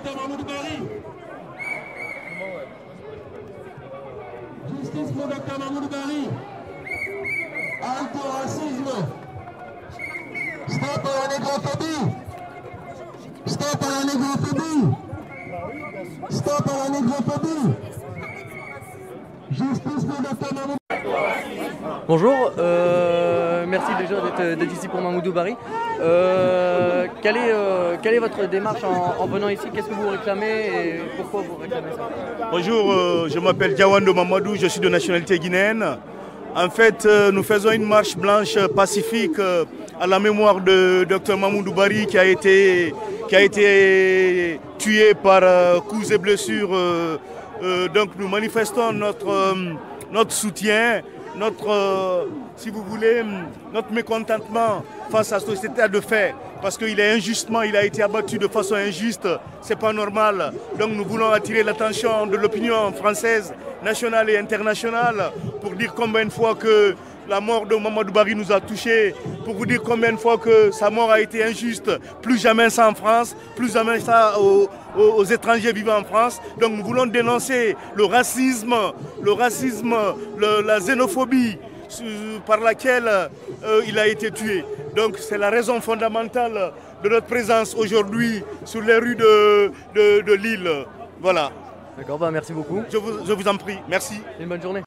Dr Mahmoudou Bari. Justice pour Dr Mahmoudou Bari. Halte au racisme. Stop à la négrophobie. Stop à la négrophobie. Stop à la négrophobie. Justice pour Dr Mahmoudou. Bonjour, merci déjà d'être ici pour Mahmoudou Bari. Quelle est votre démarche en venant ici? Qu'est-ce que vous réclamez et pourquoi vous réclamez ça? Bonjour, je m'appelle Diawando Mamadou, je suis de nationalité guinéenne. En fait, nous faisons une marche blanche pacifique à la mémoire de Dr Mahmoudou Bari qui a été tué par coups et blessures. Donc nous manifestons notre soutien, si vous voulez, notre mécontentement face à cet état de fait, parce qu'il a été abattu de façon injuste, c'est pas normal. Donc nous voulons attirer l'attention de l'opinion française, nationale et internationale, pour dire combien de fois que la mort de Mahmoudou Bari nous a touchés, pour vous dire combien de fois que sa mort a été injuste. Plus jamais ça en France, plus jamais ça aux étrangers vivant en France. Donc nous voulons dénoncer le racisme, la xénophobie par laquelle il a été tué. Donc c'est la raison fondamentale de notre présence aujourd'hui sur les rues de Lille. Voilà. D'accord, bah merci beaucoup. Je vous en prie, merci. Une bonne journée.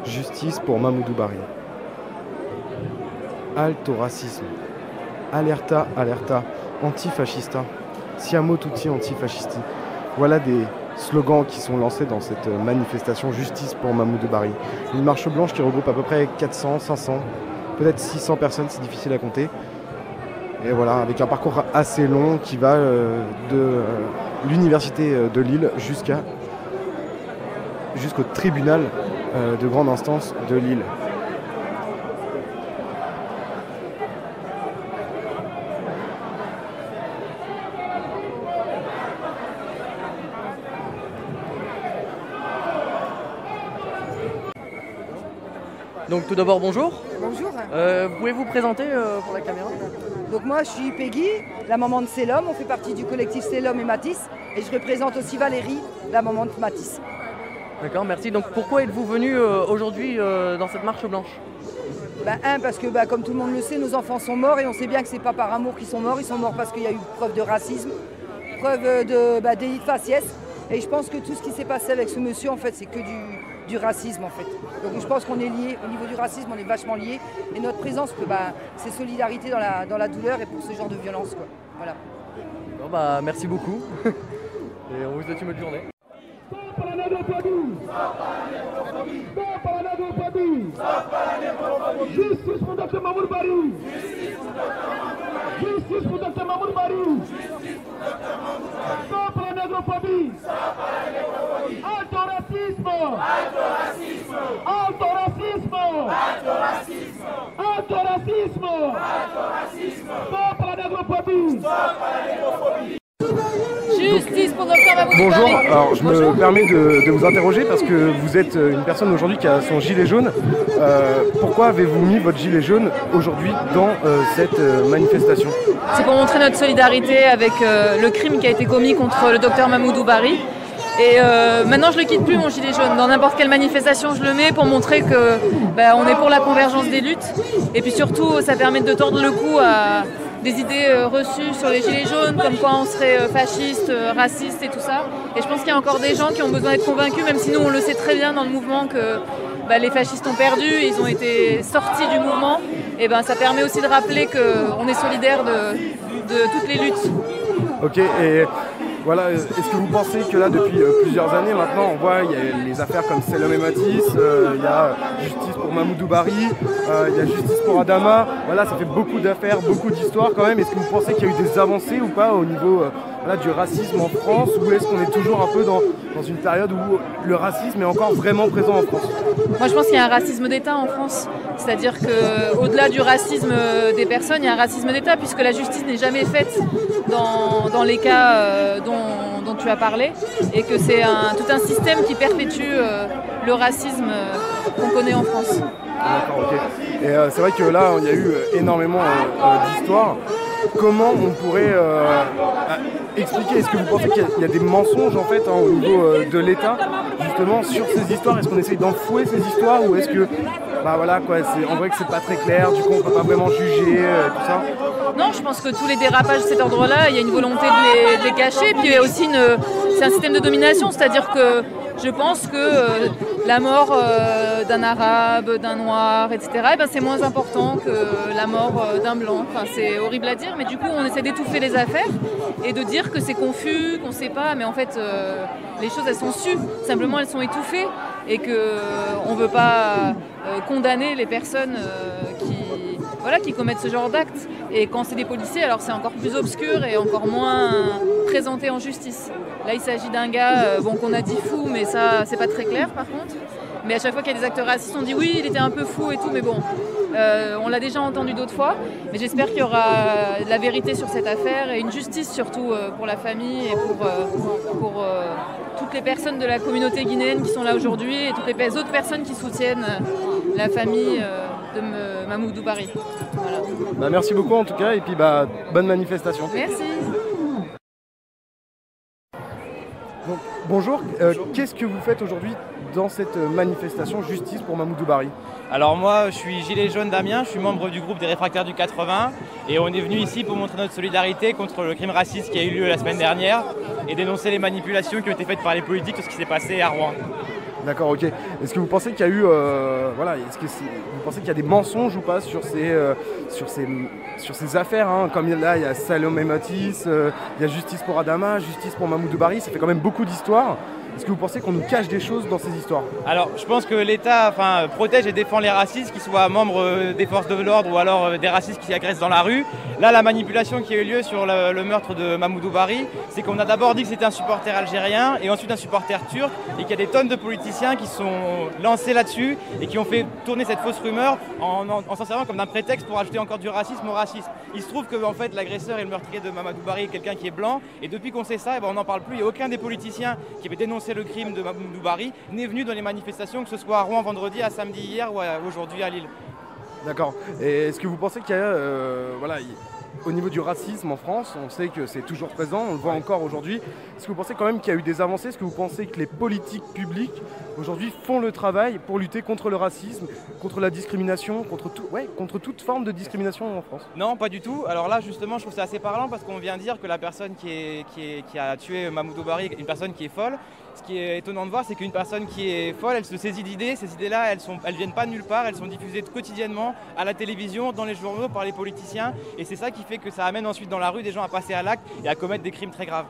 Justice pour Mahmoudou Bari. Halte au racisme. Alerta, alerta, antifascista. Siamo tutti antifascisti. Voilà des slogans qui sont lancés dans cette manifestation Justice pour Mahmoudou Bari. Une marche blanche qui regroupe à peu près 400, 500, peut-être 600 personnes, c'est difficile à compter. Et voilà, avec un parcours assez long qui va de l'université de Lille jusqu'au tribunal de grande instance de Lille. Donc tout d'abord bonjour. Bonjour. Pouvez vous présenter pour la caméra? Donc moi je suis Peggy, la maman de Célum, on fait partie du collectif Célum et Matisse et je représente aussi Valérie, la maman de Matisse. D'accord, merci. Donc pourquoi êtes-vous venu aujourd'hui dans cette marche blanche? Parce que comme tout le monde le sait, nos enfants sont morts et on sait bien que c'est pas par amour qu'ils sont morts parce qu'il y a eu preuve de racisme, preuve de délit de faciès. Et je pense que tout ce qui s'est passé avec ce monsieur, en fait, c'est que du racisme, en fait. Donc je pense qu'on est liés, au niveau du racisme, on est vachement liés. Et notre présence, c'est solidarité dans la douleur et pour ce genre de violence, quoi. Voilà. Bon, merci beaucoup. Et on vous souhaite une bonne journée. Stop à la négrophobie. Stop à la négrophobie. Justice pour Dr Mahmoudou Bari. Justice pour Dr Mahmoudou Bari. Stop à la négrophobie. Halte au racisme. Halte au racisme. Halte au racisme. Stop à la négrophobie. Justice pour Dr Mahmoudou Bari. Bonjour, alors je me permets de vous interroger parce que vous êtes une personne aujourd'hui qui a son gilet jaune. Pourquoi avez-vous mis votre gilet jaune aujourd'hui dans cette manifestation? C'est pour montrer notre solidarité avec le crime qui a été commis contre le Dr Mahmoudou Bari. Et maintenant je le quitte plus mon gilet jaune. Dans n'importe quelle manifestation je le mets pour montrer que on est pour la convergence des luttes. Et puis surtout ça permet de tordre le cou à des idées reçues sur les gilets jaunes, comme quoi on serait fasciste, raciste et tout ça. Et je pense qu'il y a encore des gens qui ont besoin d'être convaincus, même si nous on le sait très bien dans le mouvement que les fascistes ont perdu, ils ont été sortis du mouvement. Et ça permet aussi de rappeler qu'on est solidaire de toutes les luttes. Ok, et voilà, est-ce que vous pensez que là depuis plusieurs années maintenant, on voit il y a les affaires comme Célum et Matisse, il y a justice pour Mahmoudou Bari, il y a justice pour Adama, voilà, ça fait beaucoup d'affaires, beaucoup d'histoires quand même. Est-ce que vous pensez qu'il y a eu des avancées ou pas au niveau du racisme en France, ou est-ce qu'on est toujours un peu dans une période où le racisme est encore vraiment présent en France? Moi je pense qu'il y a un racisme d'État en France, c'est-à-dire qu'au-delà du racisme des personnes, il y a un racisme d'État puisque la justice n'est jamais faite dans les cas dont tu as parlé et que c'est tout un système qui perpétue le racisme qu'on connaît en France. D'accord, ok. Et c'est vrai que là, il y a eu énormément d'histoires. comment on pourrait expliquer, est-ce que vous pensez qu'il y a des mensonges en fait au niveau de l'État justement sur ces histoires? Est-ce qu'on essaye d'enfouer ces histoires ou est-ce que bah voilà quoi, en vrai que c'est pas très clair, du coup on peut pas vraiment juger tout ça? Non, je pense que tous les dérapages de cet ordre-là, il y a une volonté de les cacher. Puis il y a aussi c'est un système de domination, c'est-à-dire que je pense que la mort d'un arabe, d'un noir, etc., eh ben, c'est moins important que la mort d'un blanc. Enfin, c'est horrible à dire, mais du coup on essaie d'étouffer les affaires et de dire que c'est confus, qu'on ne sait pas, mais en fait les choses elles sont sues, simplement elles sont étouffées et qu'on ne veut pas condamner les personnes qui commettent ce genre d'actes. Et quand c'est des policiers, alors c'est encore plus obscur et encore moins présenté en justice. Là, il s'agit d'un gars qu'on a dit fou, mais ça, c'est pas très clair par contre. Mais à chaque fois qu'il y a des acteurs racistes, on dit oui, il était un peu fou et tout, mais bon, on l'a déjà entendu d'autres fois. Mais j'espère qu'il y aura de la vérité sur cette affaire et une justice surtout pour la famille et pour toutes les personnes de la communauté guinéenne qui sont là aujourd'hui et toutes les autres personnes qui soutiennent la famille de Mamoudou Bari. Voilà. Bah, merci beaucoup en tout cas et puis bah, bonne manifestation. Merci. Donc, bonjour, qu'est-ce que vous faites aujourd'hui dans cette manifestation Justice pour Mamoudou Bari? Alors moi je suis Gilet Jaune d'Amiens, je suis membre du groupe des réfractaires du 80 et on est venu ici pour montrer notre solidarité contre le crime raciste qui a eu lieu la semaine dernière et dénoncer les manipulations qui ont été faites par les politiques sur ce qui s'est passé à Rouen. D'accord, ok. Est-ce que vous pensez qu'il y a eu, vous pensez qu'il y a des mensonges ou pas sur ces affaires hein, comme là, il y a Salomé Matisse, il y a Justice pour Adama, Justice pour Mamoudou Bari, ça fait quand même beaucoup d'histoires. Est-ce que vous pensez qu'on nous cache des choses dans ces histoires? Alors, je pense que l'État protège et défend les racistes, qu'ils soient membres des forces de l'ordre ou alors des racistes qui agressent dans la rue. Là, la manipulation qui a eu lieu sur le meurtre de Mamoudou Bari, c'est qu'on a d'abord dit que c'était un supporter algérien et ensuite un supporter turc et qu'il y a des tonnes de politiciens qui sont lancés là-dessus et qui ont fait tourner cette fausse rumeur en s'en servant comme d'un prétexte pour ajouter encore du racisme au racisme. Il se trouve que en fait, l'agresseur et le meurtrier de Mamoudou Bari est quelqu'un qui est blanc et depuis qu'on sait ça, on n'en parle plus. Il n'y a aucun des politiciens qui avait dénoncé le crime de Mamoudou Bari n'est venu dans les manifestations, que ce soit à Rouen vendredi, à samedi hier ou aujourd'hui à Lille. D'accord. Et est-ce que vous pensez qu'il y a, au niveau du racisme en France, on sait que c'est toujours présent, on le voit encore aujourd'hui. Est-ce que vous pensez quand même qu'il y a eu des avancées? Est-ce que vous pensez que les politiques publiques aujourd'hui font le travail pour lutter contre le racisme, contre la discrimination, contre toute forme de discrimination en France? Non, pas du tout. Alors là, justement, je trouve ça assez parlant parce qu'on vient dire que la personne qui a tué Mamoudou Bari est une personne qui est folle. Ce qui est étonnant de voir, c'est qu'une personne qui est folle, elle se saisit d'idées. Ces idées-là, elles viennent pas de nulle part, elles sont diffusées quotidiennement à la télévision, dans les journaux, par les politiciens. Et c'est ça qui fait que ça amène ensuite dans la rue des gens à passer à l'acte et à commettre des crimes très graves.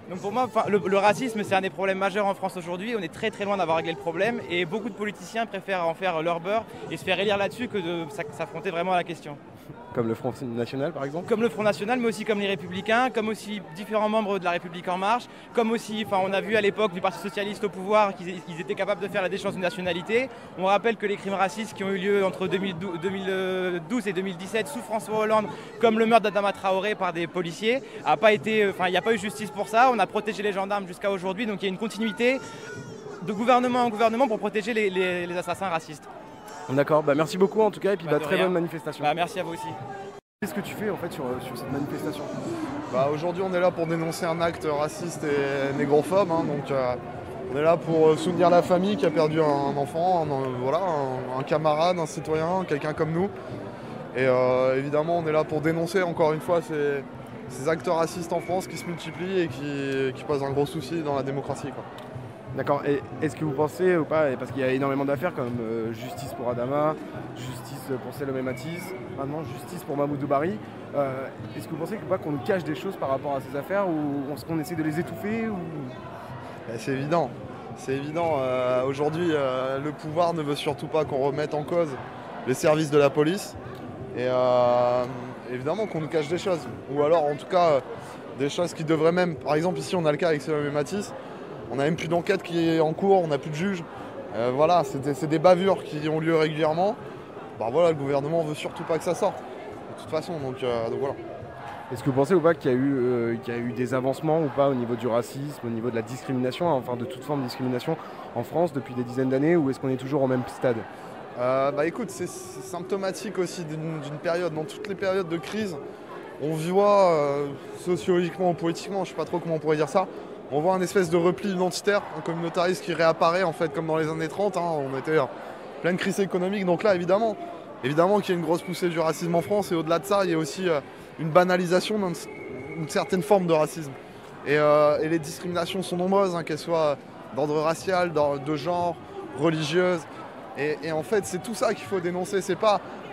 Donc pour moi, le racisme, c'est un des problèmes majeurs en France aujourd'hui. On est très très loin d'avoir réglé le problème et beaucoup de politiciens préfèrent en faire leur beurre et se faire élire là-dessus que de s'affronter vraiment à la question. Comme le Front National par exemple? Comme le Front National, mais aussi comme les Républicains, comme aussi différents membres de la République En Marche, comme aussi, on a vu à l'époque du Parti Socialiste au pouvoir qu'ils étaient capables de faire la déchéance de nationalité. On rappelle que les crimes racistes qui ont eu lieu entre 2012 et 2017 sous François Hollande, comme le meurtre d'Adama Traoré par des policiers, il n'y a pas eu justice pour ça. On a protégé les gendarmes jusqu'à aujourd'hui, donc il y a une continuité de gouvernement en gouvernement pour protéger les assassins racistes. D'accord, merci beaucoup en tout cas et puis très bonne manifestation. Merci à vous aussi. Qu'est-ce que tu fais en fait sur cette manifestation? Aujourd'hui on est là pour dénoncer un acte raciste et négrophobe, donc on est là pour soutenir la famille qui a perdu un enfant, un camarade, un citoyen, quelqu'un comme nous. Et évidemment on est là pour dénoncer encore une fois ces actes racistes en France qui se multiplient et qui posent un gros souci dans la démocratie, quoi. D'accord, et est-ce que vous pensez ou pas, parce qu'il y a énormément d'affaires comme Justice pour Adama, Justice pour Salomé Matisse, maintenant Justice pour Mamoudou Bari, est-ce que vous pensez qu'on nous cache des choses par rapport à ces affaires ou est-ce qu'on essaie de les étouffer ou... C'est évident, aujourd'hui le pouvoir ne veut surtout pas qu'on remette en cause les services de la police et évidemment qu'on nous cache des choses, ou alors en tout cas des choses qui devraient même, par exemple ici on a le cas avec Salomé Matisse. On n'a même plus d'enquête qui est en cours, on n'a plus de juge. C'est des bavures qui ont lieu régulièrement. Le gouvernement ne veut surtout pas que ça sorte, de toute façon. Donc voilà. Est-ce que vous pensez ou pas qu'il y a eu des avancements ou pas au niveau du racisme, au niveau de la discrimination, de toute forme de discrimination en France depuis des dizaines d'années, ou est-ce qu'on est toujours au même stade? Écoute, c'est symptomatique aussi d'une période, dans toutes les périodes de crise, on voit sociologiquement ou politiquement, je sais pas trop comment on pourrait dire ça, on voit un espèce de repli identitaire, un communautarisme qui réapparaît en fait comme dans les années 30, hein, on était en pleine crise économique, donc là évidemment qu'il y a une grosse poussée du racisme en France, et au-delà de ça, il y a aussi une banalisation d'une certaine forme de racisme. Et les discriminations sont nombreuses, hein, qu'elles soient d'ordre racial, de genre, religieuse, et en fait c'est tout ça qu'il faut dénoncer,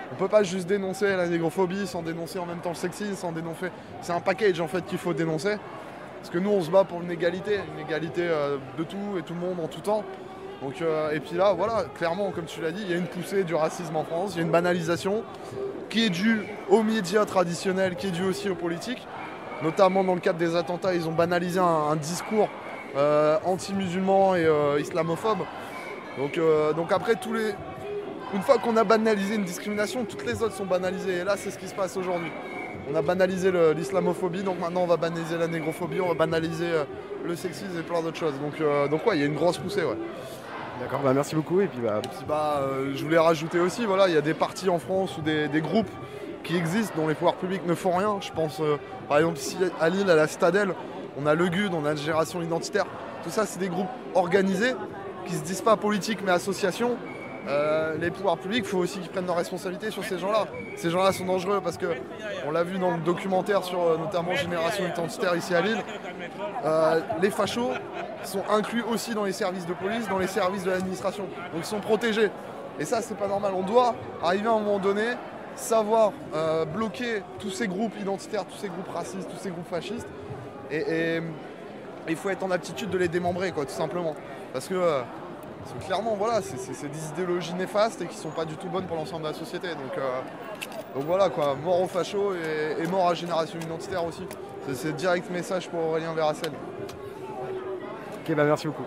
on peut pas juste dénoncer la négrophobie sans dénoncer en même temps le sexisme, sans dénoncer. C'est un package en fait qu'il faut dénoncer. Parce que nous on se bat pour une égalité de tout et tout le monde en tout temps. Donc, et puis là voilà, clairement comme tu l'as dit, il y a une poussée du racisme en France, il y a une banalisation qui est due aux médias traditionnels, qui est due aussi aux politiques. Notamment dans le cadre des attentats, ils ont banalisé un discours anti-musulman et islamophobe. Donc après une fois qu'on a banalisé une discrimination, toutes les autres sont banalisées. Et là, c'est ce qui se passe aujourd'hui. On a banalisé l'islamophobie, donc maintenant on va banaliser la négrophobie, on va banaliser le sexisme et plein d'autres choses. Donc ouais, il y a une grosse poussée. Ouais. D'accord, bah merci beaucoup. Et puis je voulais rajouter aussi, voilà, il y a des partis en France ou des groupes qui existent dont les pouvoirs publics ne font rien. Je pense par exemple ici à Lille, à la Stadelle, on a le GUD, on a la Génération Identitaire. Tout ça, c'est des groupes organisés qui se disent pas politiques mais associations. Les pouvoirs publics, il faut aussi qu'ils prennent leurs responsabilités sur ces gens-là. Ces gens-là sont dangereux parce que, on l'a vu dans le documentaire sur notamment Génération Identitaire ici à Lille, les fachos sont inclus aussi dans les services de police, dans les services de l'administration. Donc ils sont protégés. Et ça, c'est pas normal. On doit arriver à un moment donné, savoir bloquer tous ces groupes identitaires, tous ces groupes racistes, tous ces groupes fascistes. Et il faut être en aptitude de les démembrer, quoi, tout simplement. Parce que clairement, voilà, c'est des idéologies néfastes et qui ne sont pas du tout bonnes pour l'ensemble de la société. Donc voilà, quoi, mort aux fachos et mort à Génération Identitaire aussi. C'est direct message pour Aurélien Véracel. Ok, bah merci beaucoup.